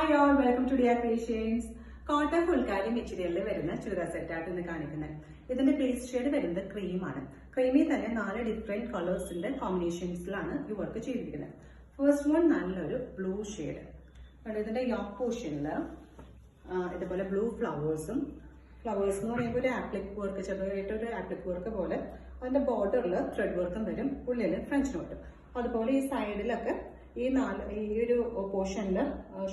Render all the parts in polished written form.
Hi all, welcome to Dia Creations. Cotton phulkari മെറ്റീരിയലിൽ വരുന്ന ചുരിദാർ സെറ്റായിട്ട് ഇന്ന് കാണിക്കുന്നത്. ഇതിന്റെ ബേസ് ഷെയ്ഡ് വരുന്നത് ക്രീമാണ്. ക്രീമിൽ തന്നെ 4 ഡിഫറെന്റ് കളേഴ്സിന്റെ കോമ്പിനേഷൻസിലാണ് ഈ വർക്ക് ചെയ്തിരിക്കുന്നത്. ഫസ്റ്റ് വൺ നല്ലൊരു ബ്ലൂ ഷെയ്ഡ്. ഇതിന്റെ യോക്ക് പോർഷനിൽ ഇതുപോലെ ബ്ലൂ ഫ്ലവേഴ്സ് എന്ന് പറയുമ്പോൾ ഒരു ആപ്ലിക് വർക്ക്, ചെറുതായിട്ട് ഒരു ആപ്ലിക് വർക്ക് പോലെ അതിന്റെ ബോർഡറിൽ ത്രെഡ് വർക്കും വരും, ഉള്ളിൽ ഫ്രഞ്ച് നോട്ട്. അതുപോലെ ഈ സൈഡിലൊക്കെ ഈ ഒരു പോർഷനിൽ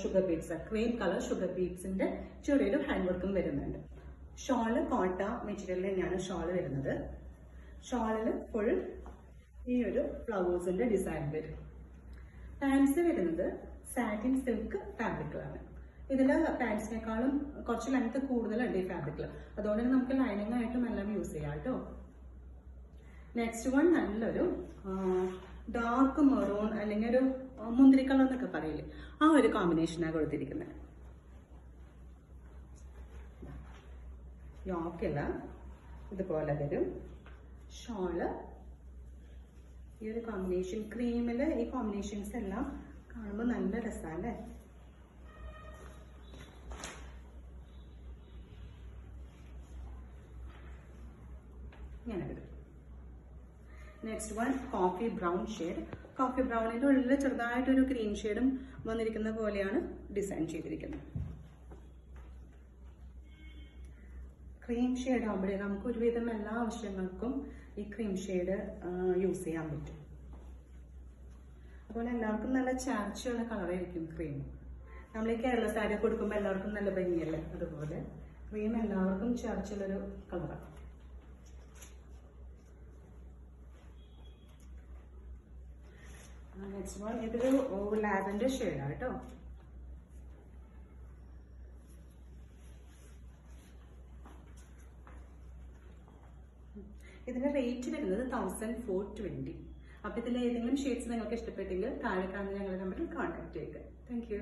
sugar beads, cream colour sugar ബീഡ്സിന്റെ ചെറിയൊരു ഹാൻഡ് വർക്കും വരുന്നുണ്ട്. ഷോള് കോട്ട മെറ്റീരിയൽ തന്നെയാണ് ഷോള് വരുന്നത്. ഷോളില് ഫുൾ ഈ ഒരു ഫ്ലവേഴ്സിന്റെ ഡിസൈൻ വരും. പാൻസ് വരുന്നത് സാറ്റിൻ സിൽക്ക് ഫാബ്രിക്കിലാണ്. ഇതില് പാൻസിനേക്കാളും കുറച്ച് ലെങ്ത് കൂടുതലുണ്ട് ഈ ഫാബ്രിക്കിൽ, അതുകൊണ്ട് തന്നെ നമുക്ക് ലൈനിങ് ആയിട്ടും എല്ലാം യൂസ് ചെയ്യാം കേട്ടോ. നെക്സ്റ്റ് വൺ നല്ലൊരു ഡാർക്ക് മെറൂൺ അല്ലെങ്കിൽ ഒരു മുന്തിരി കളർ എന്നൊക്കെ പറയില്ലേ, ആ ഒരു കോമ്പിനേഷനാണ് കൊടുത്തിരിക്കുന്നത്. യോക്കില്ല ഇതുപോലെ വരും. ഷോള് ഈ ഒരു കോമ്പിനേഷൻ, ക്രീമില് ഈ കോമ്പിനേഷൻസ് എല്ലാം കാണുമ്പോൾ നല്ല രസമല്ലേ. ഇങ്ങനെ വരും. Next one coffee brown shade. Coffee ബ്രൗണിന്റെ ഉള്ളിൽ ചെറുതായിട്ടൊരു ഗ്രീൻ ഷെയ്ഡും വന്നിരിക്കുന്ന പോലെയാണ് ഡിസൈൻ ചെയ്തിരിക്കുന്നത്. ക്രീം ഷെയ്ഡ് ആകുമ്പോഴേ നമുക്ക് ഒരുവിധം എല്ലാ ആവശ്യങ്ങൾക്കും ഈ ക്രീം ഷെയ്ഡ് യൂസ് ചെയ്യാൻ പറ്റും. അതുപോലെ എല്ലാവർക്കും നല്ല ചാർച്ചുള്ള കളറായിരിക്കും ക്രീം. നമ്മൾ ഈ കേരള സാരി കൊടുക്കുമ്പോൾ എല്ലാവർക്കും നല്ല ഭംഗിയല്ലേ, അതുപോലെ ക്രീം എല്ലാവർക്കും ചാർച്ചുള്ളൊരു കളറാണ്. നെക്സ്റ്റ് വൺ ഇതൊരു ലാവൻഡർ ഷെയ്ഡാണ് കേട്ടോ. ഇതിന്റെ റേറ്റ് വരുന്നത് 1420. അപ്പൊ ഇതിൽ ഏതെങ്കിലും ഷെയ്ഡ്സ് നിങ്ങൾക്ക് ഇഷ്ടപ്പെട്ടെങ്കിൽ താഴെ കാണുന്ന ഞങ്ങളുടെ നമ്പറിൽ കോൺടാക്ട് ചെയ്യുക. Thank you.